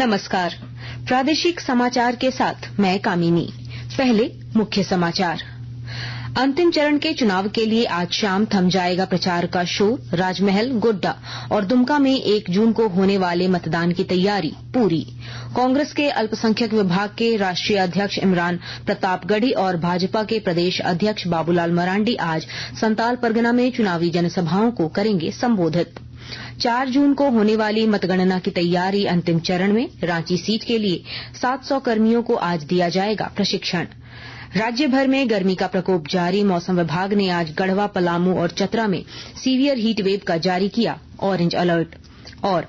नमस्कार। प्रादेशिक समाचार के साथ मैं कामिनी। पहले मुख्य समाचार। अंतिम चरण के चुनाव के लिए आज शाम थम जाएगा प्रचार का शोर। राजमहल, गोड्डा और दुमका में 1 जून को होने वाले मतदान की तैयारी पूरी। कांग्रेस के अल्पसंख्यक विभाग के राष्ट्रीय अध्यक्ष इमरान प्रतापगढ़ी और भाजपा के प्रदेश अध्यक्ष बाबूलाल मरांडी आज संताल परगना में चुनावी जनसभाओं को करेंगे संबोधित। 4 जून को होने वाली मतगणना की तैयारी अंतिम चरण में। रांची सीट के लिए 700 कर्मियों को आज दिया जाएगा प्रशिक्षण। राज्य भर में गर्मी का प्रकोप जारी। मौसम विभाग ने आज गढ़वा, पलामू और चतरा में सीवियर हीट वेव का जारी किया ऑरेंज अलर्ट। और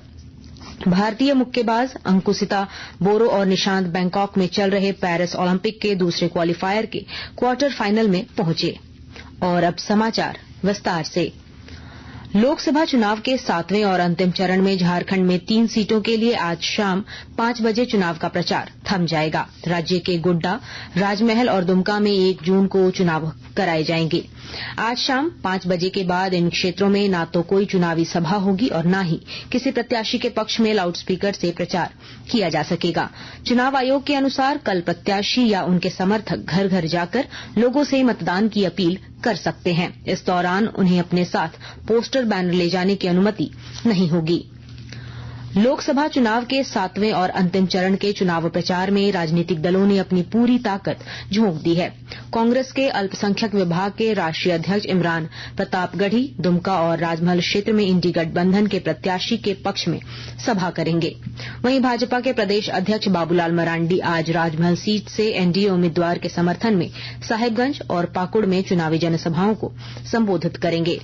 भारतीय मुक्केबाज अंकुशिता बोरो और निशांत बैंकॉक में चल रहे पेरिस ओलंपिक के दूसरे क्वालीफायर के क्वार्टर फाइनल में पहुंचे। और अब समाचार विस्तार से। लोकसभा चुनाव के 7वें और अंतिम चरण में झारखंड में 3 सीटों के लिए आज शाम 5 बजे चुनाव का प्रचार थम जाएगा। राज्य के गोड्डा, राजमहल और दुमका में 1 जून को चुनाव कराए जाएंगे। आज शाम 5 बजे के बाद इन क्षेत्रों में न तो कोई चुनावी सभा होगी और न ही किसी प्रत्याशी के पक्ष में लाउडस्पीकर से प्रचार किया जा सकेगा। चुनाव आयोग के अनुसार कल प्रत्याशी या उनके समर्थक घर घर जाकर लोगों से मतदान की अपील कर सकते हैं। इस दौरान उन्हें अपने साथ पोस्टर, बैनर ले जाने की अनुमति नहीं होगी। लोकसभा चुनाव के 7वें और अंतिम चरण के चुनाव प्रचार में राजनीतिक दलों ने अपनी पूरी ताकत झोंक दी है। कांग्रेस के अल्पसंख्यक विभाग के राष्ट्रीय अध्यक्ष इमरान प्रतापगढ़ी दुमका और राजमहल क्षेत्र में इंडी गठबंधन के प्रत्याशी के पक्ष में सभा करेंगे। वहीं भाजपा के प्रदेश अध्यक्ष बाबूलाल मरांडी आज राजमहल सीट से एनडीए उम्मीदवार के समर्थन में साहेबगंज और पाकुड़ में चुनावी जनसभाओं को संबोधित करेंगे।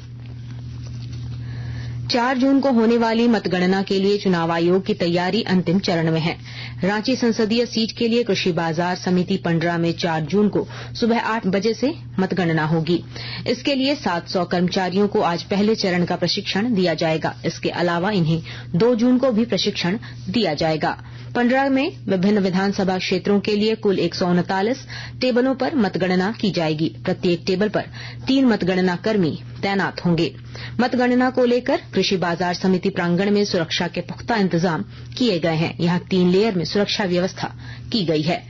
4 जून को होने वाली मतगणना के लिए चुनाव आयोग की तैयारी अंतिम चरण में है। रांची संसदीय सीट के लिए कृषि बाजार समिति पंडरा में 4 जून को सुबह 8 बजे से मतगणना होगी। इसके लिए 700 कर्मचारियों को आज पहले चरण का प्रशिक्षण दिया जाएगा। इसके अलावा इन्हें 2 जून को भी प्रशिक्षण दिया जाएगा। पंडरा में विभिन्न विधानसभा क्षेत्रों के लिए कुल 139 टेबलों पर मतगणना की जाएगी। प्रत्येक टेबल पर 3 मतगणना कर्मी तैनात होंगे। मतगणना को लेकर कृषि बाजार समिति प्रांगण में सुरक्षा के पुख्ता इंतजाम किए गए हैं। यहां 3 लेयर में सुरक्षा व्यवस्था की गई है।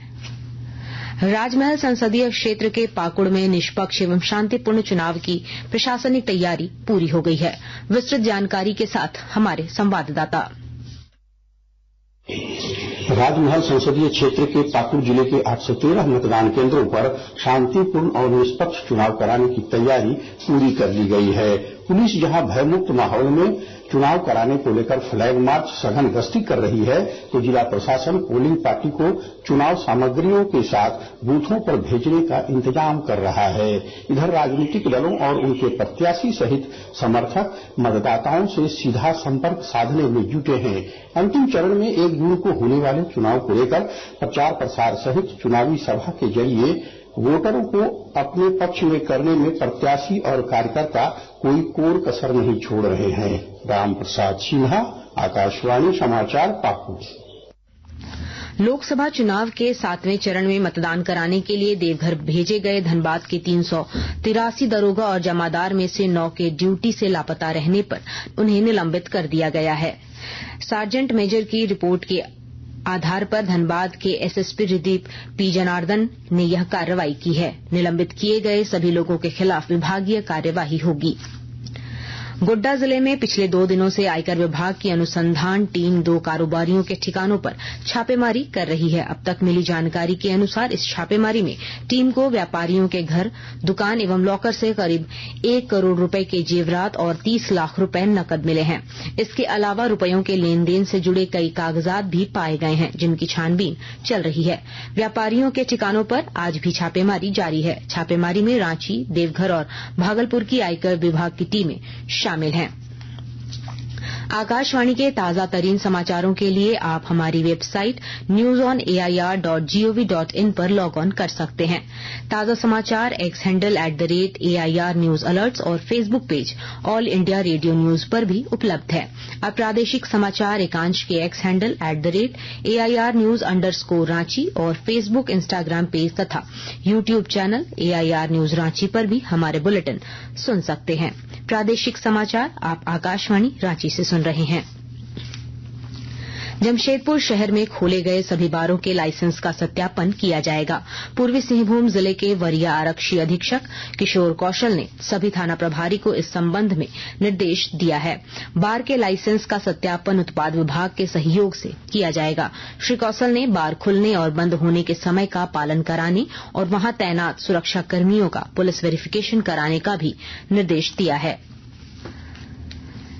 राजमहल संसदीय क्षेत्र के पाकुड़ में निष्पक्ष एवं शांतिपूर्ण चुनाव की प्रशासनिक तैयारी पूरी हो गई है। विस्तृत जानकारी के साथ हमारे संवाददाता। राजमहल संसदीय क्षेत्र के पाकुड़ जिले के 813 मतदान केंद्रों पर शांतिपूर्ण और निष्पक्ष चुनाव कराने की तैयारी पूरी कर ली गई है। पुलिस जहां भयमुक्त माहौल में चुनाव कराने को लेकर फ्लैग मार्च, सघन गश्ती कर रही है, तो जिला प्रशासन पोलिंग पार्टी को चुनाव सामग्रियों के साथ बूथों पर भेजने का इंतजाम कर रहा है। इधर राजनीतिक दलों और उनके प्रत्याशी सहित समर्थक मतदाताओं से सीधा संपर्क साधने में जुटे हैं। अंतिम चरण में 1 जून को होने वाले चुनाव को लेकर प्रचार प्रसार सहित चुनावी सभा के जरिए वोटरों को अपने पक्ष में करने में प्रत्याशी और कार्यकर्ता कोई कोर कसर नहीं छोड़ रहे हैं। राम प्रसाद सिन्हा, आकाशवाणी समाचार, पाकुड़। लोकसभा चुनाव के 7वें चरण में मतदान कराने के लिए देवघर भेजे गए धनबाद के 383 दरोगा और जमादार में से 9 के ड्यूटी से लापता रहने पर उन्हें निलंबित कर दिया गया है। सार्जेंट मेजर की रिपोर्ट के आधार पर धनबाद के एसएसपी हृदीप पी जनार्दन ने यह कार्रवाई की है। निलंबित किए गए सभी लोगों के खिलाफ विभागीय कार्यवाही होगी। गोड्डा जिले में पिछले 2 दिनों से आयकर विभाग की अनुसंधान टीम 2 कारोबारियों के ठिकानों पर छापेमारी कर रही है। अब तक मिली जानकारी के अनुसार इस छापेमारी में टीम को व्यापारियों के घर, दुकान एवं लॉकर से करीब 1 करोड़ रुपए के जेवरात और 30 लाख रुपए नकद मिले हैं। इसके अलावा रुपयों के लेन देन से जुड़े कई कागजात भी पाए गए हैं, जिनकी छानबीन चल रही है। व्यापारियों के ठिकानों पर आज भी छापेमारी जारी है। छापेमारी में रांची, देवघर और भागलपुर की आयकर विभाग की टीमें शामिल हैं। आकाशवाणी के ताजा तरीन समाचारों के लिए आप हमारी वेबसाइट newsonair.gov.in पर लॉग ऑन कर सकते हैं। ताजा समाचार X handle @AIR news alerts और Facebook page All India Radio News पर भी उपलब्ध है। अब प्रादेशिक समाचार एकांश के X handle @AIR news _Ranchi और फेसबुक, इंस्टाग्राम पेज तथा YouTube channel AIR news Ranchi पर भी हमारे बुलेटिन सुन सकते हैं। प्रादेशिक समाचार आप आकाशवाणी रांची से सुन रहे हैं। जमशेदपुर शहर में खोले गए सभी बारों के लाइसेंस का सत्यापन किया जाएगा। पूर्वी सिंहभूम जिले के वरीय आरक्षी अधीक्षक किशोर कौशल ने सभी थाना प्रभारी को इस संबंध में निर्देश दिया है। बार के लाइसेंस का सत्यापन उत्पाद विभाग के सहयोग से किया जाएगा। श्री कौशल ने बार खुलने और बंद होने के समय का पालन कराने और वहां तैनात सुरक्षा कर्मियों का पुलिस वेरिफिकेशन कराने का भी निर्देश दिया है।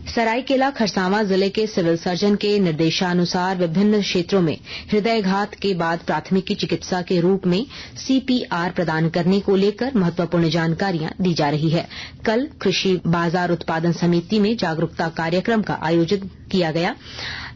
सरायकेला खरसावां जिले के सिविल सर्जन के निर्देशानुसार विभिन्न क्षेत्रों में हृदयघात के बाद प्राथमिकी चिकित्सा के रूप में सीपीआर प्रदान करने को लेकर महत्वपूर्ण जानकारियां दी जा रही है। कल कृषि बाजार उत्पादन समिति में जागरूकता कार्यक्रम का आयोजन किया गया।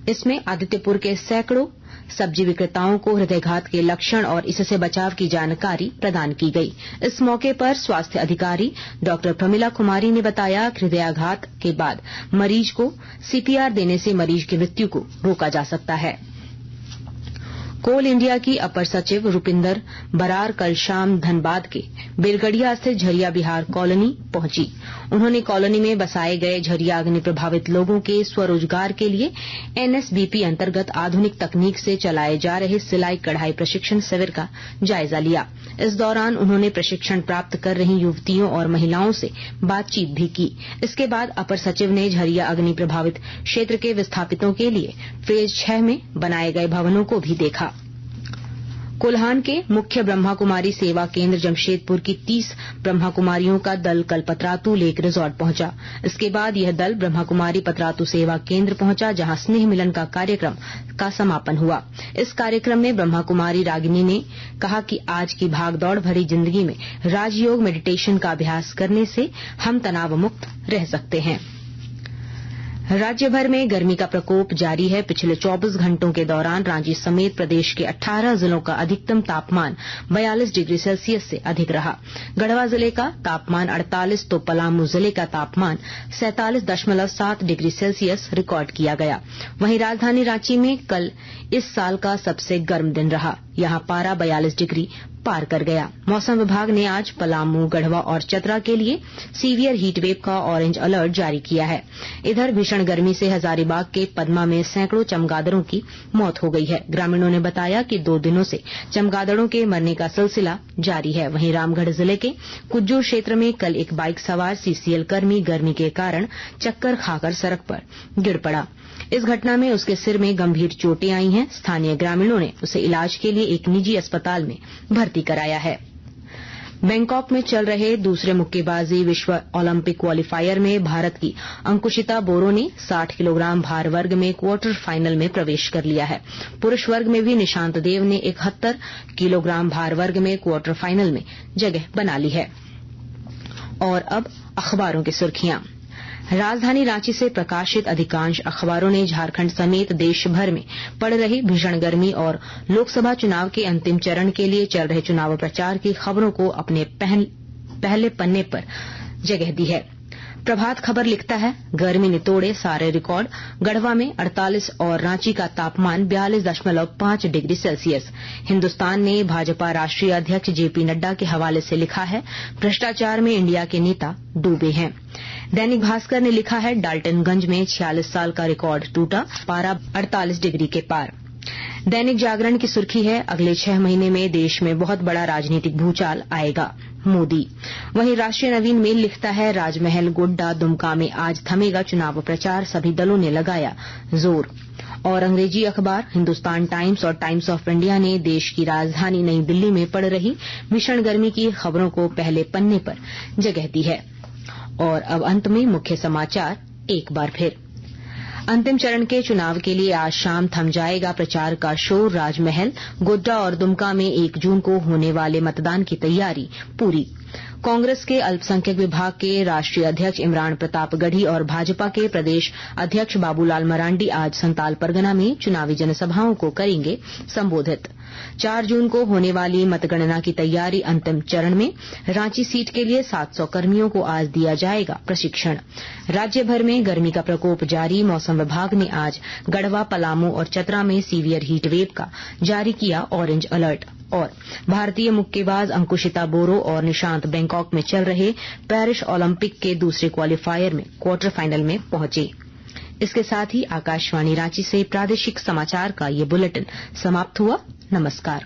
इसमें आदित्यपुर के सैकड़ों सब्जी विक्रेताओं को हृदयघात के लक्षण और इससे बचाव की जानकारी प्रदान की गई। इस मौके पर स्वास्थ्य अधिकारी डॉक्टर प्रमिला कुमारी ने बताया कि हृदयाघात के बाद मरीज को सीपीआर देने से मरीज की मृत्यु को रोका जा सकता है। कोल इंडिया की अपर सचिव रुपिंदर बरार कल शाम धनबाद के बेलगढ़िया स्थित झरिया बिहार कॉलोनी पहुंची। उन्होंने कॉलोनी में बसाए गए झरिया अग्नि प्रभावित लोगों के स्वरोजगार के लिए एनएसबीपी अंतर्गत आधुनिक तकनीक से चलाए जा रहे सिलाई कढ़ाई प्रशिक्षण शिविर का जायजा लिया। इस दौरान उन्होंने प्रशिक्षण प्राप्त कर रही युवतियों और महिलाओं से बातचीत भी की। इसके बाद अपर सचिव ने झरिया अग्नि प्रभावित क्षेत्र के विस्थापितों के लिए फेज 6 में बनाए गए भवनों को भी देखा। कोल्हान के मुख्य ब्रह्मा कुमारी सेवा केंद्र जमशेदपुर की 30 ब्रह्मा कुमारियों का दल कल पतरातू लेक रिजॉर्ट पहुंचा। इसके बाद यह दल ब्रह्मा कुमारी पतरातू सेवा केंद्र पहुंचा, जहां स्नेह मिलन का कार्यक्रम का समापन हुआ। इस कार्यक्रम में ब्रह्मा कुमारी रागिनी ने कहा कि आज की भागदौड़ भरी जिंदगी में राजयोग मेडिटेशन का अभ्यास करने से हम तनाव मुक्त रह सकते हैं। राज्य भर में गर्मी का प्रकोप जारी है। पिछले 24 घंटों के दौरान रांची समेत प्रदेश के 18 जिलों का अधिकतम तापमान 42 डिग्री सेल्सियस से अधिक रहा। गढ़वा जिले का तापमान 48 तो पलामू जिले का तापमान 47.7 डिग्री सेल्सियस रिकॉर्ड किया गया। वहीं राजधानी रांची में कल इस साल का सबसे गर्म दिन रहा। यहां पारा 42 डिग्री पार कर गया। मौसम विभाग ने आज पलामू, गढ़वा और चतरा के लिए सीवियर हीटवेव का ऑरेंज अलर्ट जारी किया है। इधर भीषण गर्मी से हजारीबाग के पदमा में सैकड़ों चमगादड़ों की मौत हो गई है। ग्रामीणों ने बताया कि 2 दिनों से चमगादड़ों के मरने का सिलसिला जारी है। वहीं रामगढ़ जिले के कुज्जूर क्षेत्र में कल एक बाइक सवार सीसीएल कर्मी गर्मी के कारण चक्कर खाकर सड़क पर गिर पड़ा। इस घटना में उसके सिर में गंभीर चोटें आई हैं। स्थानीय ग्रामीणों ने उसे इलाज के लिए एक निजी अस्पताल में भर्ती कराया है। बैंकॉक में चल रहे दूसरे मुक्केबाजी विश्व ओलंपिक क्वालिफायर में भारत की अंकुशिता बोरो ने 60 किलोग्राम भार वर्ग में क्वार्टर फाइनल में प्रवेश कर लिया है। पुरुष वर्ग में भी निशांत देव ने 71 किलोग्राम भार वर्ग में क्वार्टर फाइनल में जगह बना ली है। और अब अखबारों की सुर्खियां। राजधानी रांची से प्रकाशित अधिकांश अखबारों ने झारखंड समेत देश भर में पड़ रही भीषण गर्मी और लोकसभा चुनाव के अंतिम चरण के लिए चल रहे चुनाव प्रचार की खबरों को अपने पहले पन्ने पर जगह दी है। प्रभात खबर लिखता है, गर्मी ने तोड़े सारे रिकॉर्ड। गढ़वा में 48 और रांची का तापमान 42.5 डिग्री सेल्सियस। हिन्दुस्तान ने भाजपा राष्ट्रीय अध्यक्ष जेपी नड्डा के हवाले से लिखा है, भ्रष्टाचार में इंडिया के नेता डूबे हैं। दैनिक भास्कर ने लिखा है, डाल्टनगंज में 46 साल का रिकॉर्ड टूटा, पारा 48 डिग्री के पार। दैनिक जागरण की सुर्खी है, अगले 6 महीने में देश में बहुत बड़ा राजनीतिक भूचाल आएगा, मोदी। वहीं राष्ट्रीय नवीन मेल लिखता है, राजमहल, गोड्डा, दुमका में आज थमेगा चुनाव प्रचार, सभी दलों ने लगाया जोर। और अंग्रेजी अखबार हिन्दुस्तान टाइम्स और टाइम्स ऑफ इंडिया ने देश की राजधानी नई दिल्ली में पड़ रही भीषण गर्मी की खबरों को पहले पन्ने पर जगह दी है। और अब अंत में मुख्य समाचार एक बार फिर। अंतिम चरण के चुनाव के लिए आज शाम थम जाएगा प्रचार का शोर। राजमहल, गोड्डा और दुमका में 1 जून को होने वाले मतदान की तैयारी पूरी। कांग्रेस के अल्पसंख्यक विभाग के राष्ट्रीय अध्यक्ष इमरान प्रताप गढ़ी और भाजपा के प्रदेश अध्यक्ष बाबूलाल मरांडी आज संताल परगना में चुनावी जनसभाओं को करेंगे संबोधित। 4 जून को होने वाली मतगणना की तैयारी अंतिम चरण में। रांची सीट के लिए 700 कर्मियों को आज दिया जाएगा प्रशिक्षण। राज्य भर में गर्मी का प्रकोप जारी। मौसम विभाग ने आज गढ़वा, पलामू और चतरा में सीवियर हीट वेव का जारी किया ऑरेंज अलर्ट। और भारतीय मुक्केबाज अंकुशिता बोरो और निशांत बैंकॉक में चल रहे पेरिस ओलंपिक के दूसरे क्वालिफायर में क्वार्टर फाइनल में पहुंचे। इसके साथ ही आकाशवाणी रांची से प्रादेशिक समाचार का ये बुलेटिन समाप्त हुआ। नमस्कार।